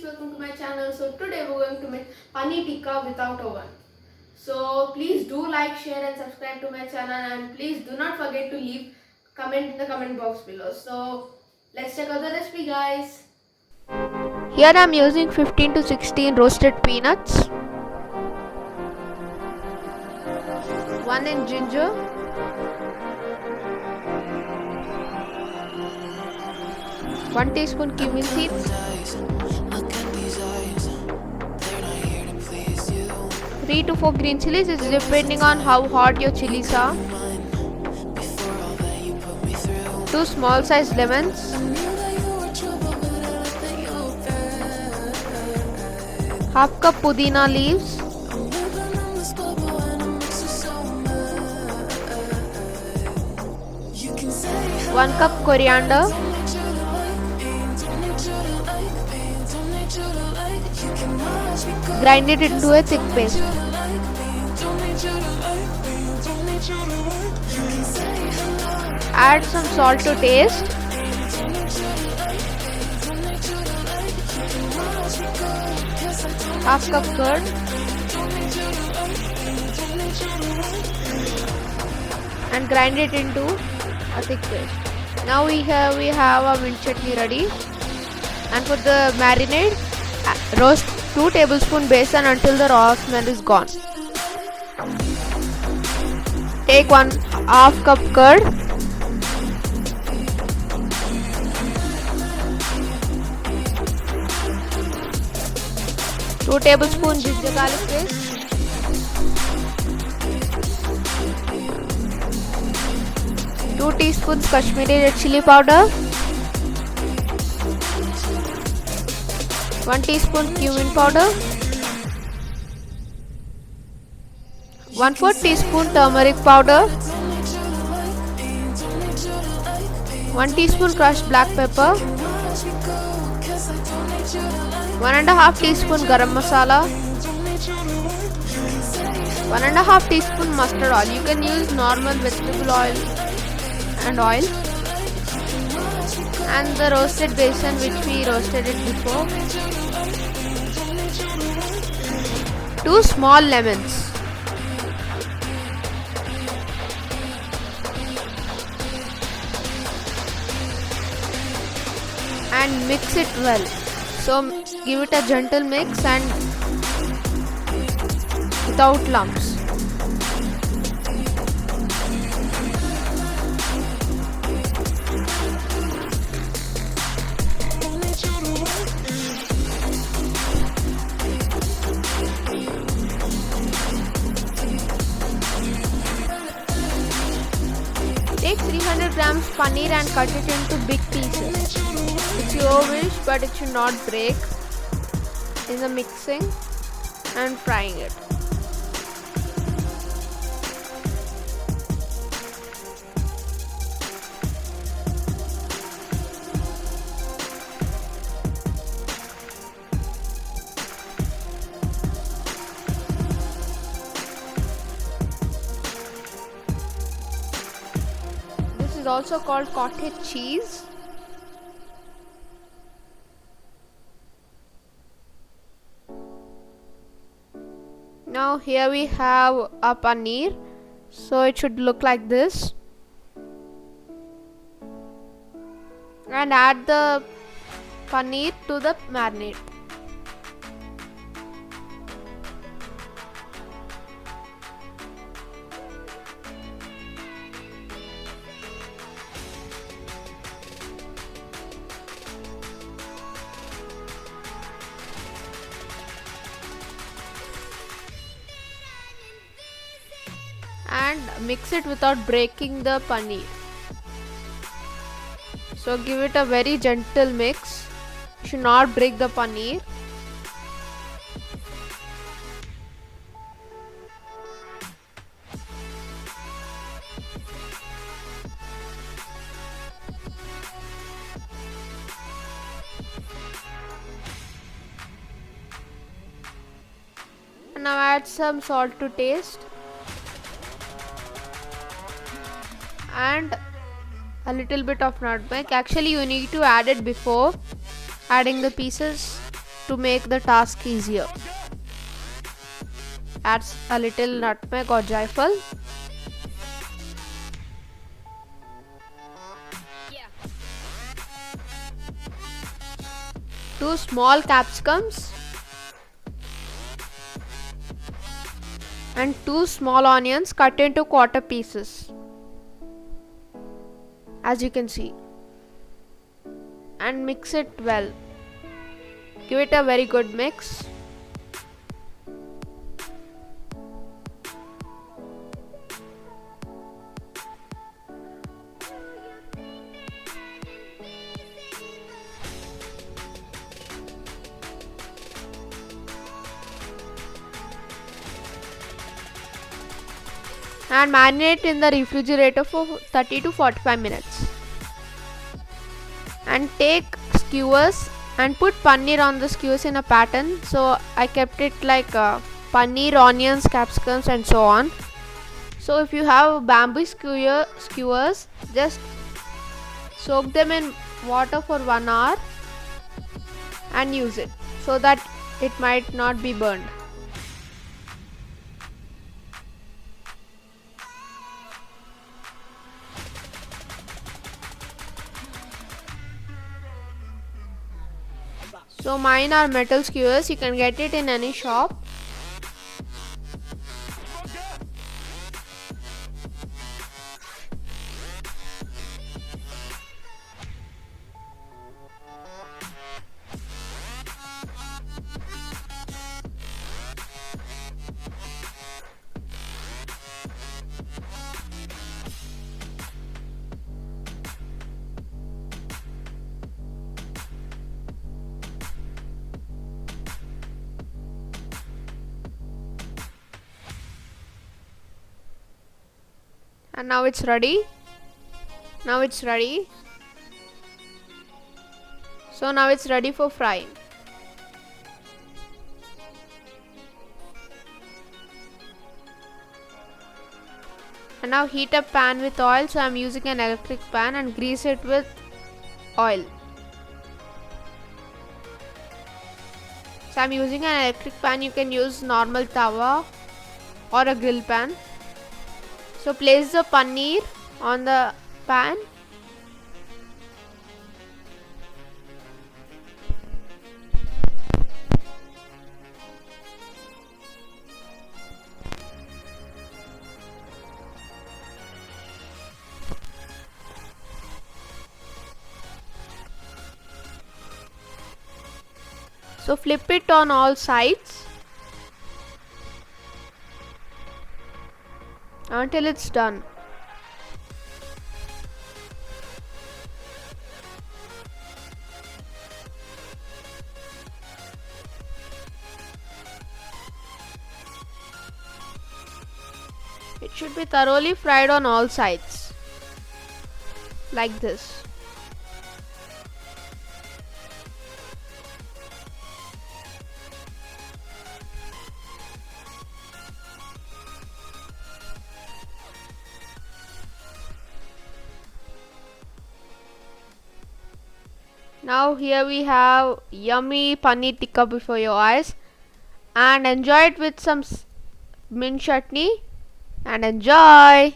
welcome to my channel. So today we're going to make paneer tikka without oven. So please do like, share and subscribe to my channel, and please do not forget to leave comment in the comment box below. So let's check out the recipe, guys. Here I am using 15 to 16 roasted peanuts, 1 inch ginger, 1 teaspoon cumin seeds, 3 to 4 green chilies, it's depending on how hot your chilies are, 2 small sized lemons, half cup pudina leaves, 1 cup coriander, grind it into a thick paste. Add some salt to taste. Half cup curd. And grind it into a thick paste. Now we have our mint chutney ready. And for the marinade, roast 2 tablespoon besan until the raw smell is gone. Take 1/2 cup curd, two tablespoon ginger garlic paste, 2 teaspoons Kashmiri red chili powder, 1 teaspoon cumin powder, 1/4 teaspoon turmeric powder, 1 teaspoon crushed black pepper, 1.5 teaspoon garam masala, 1.5 teaspoon mustard oil. You can use normal vegetable oil and oil, and the roasted besan which we roasted it before, 2 small lemons, and mix it well. So give it a gentle mix and without lumps. Take 300 grams paneer and cut it into big pieces. It's your wish, but it should not break in the mixing and frying it. This is also called cottage cheese. Now here we have a paneer, so it should look like this, and add the paneer to the marinade. And mix it without breaking the paneer. So give it a very gentle mix. You should not break the paneer. Now add some salt to taste. And a little bit of nutmeg. Actually you need to add it before adding the pieces. to make the task easier. Add a little nutmeg or jaifal. Two small capsicums and 2 small onions cut into quarter pieces, as you can see, and mix it well. Give it a very good mix. And marinate in the refrigerator for 30 to 45 minutes. And take skewers and put paneer on the skewers in a pattern. So I kept it like paneer, onions, capsicums and so on. So if you have bamboo skewers, just soak them in water for 1 hour and use it so that it might not be burned. So mine are metal skewers, you can get it in any shop. And now it's ready. So now it's ready for frying. And now heat up pan with oil. So I'm using an electric pan and grease it with oil. So I'm using an electric pan. You can use normal tawa or a grill pan. So place the paneer on the pan. So flip it on all sides until it's done. It should be thoroughly fried on all sides, like this. Now here we have yummy paneer tikka before your eyes, and enjoy it with some mint chutney, and enjoy.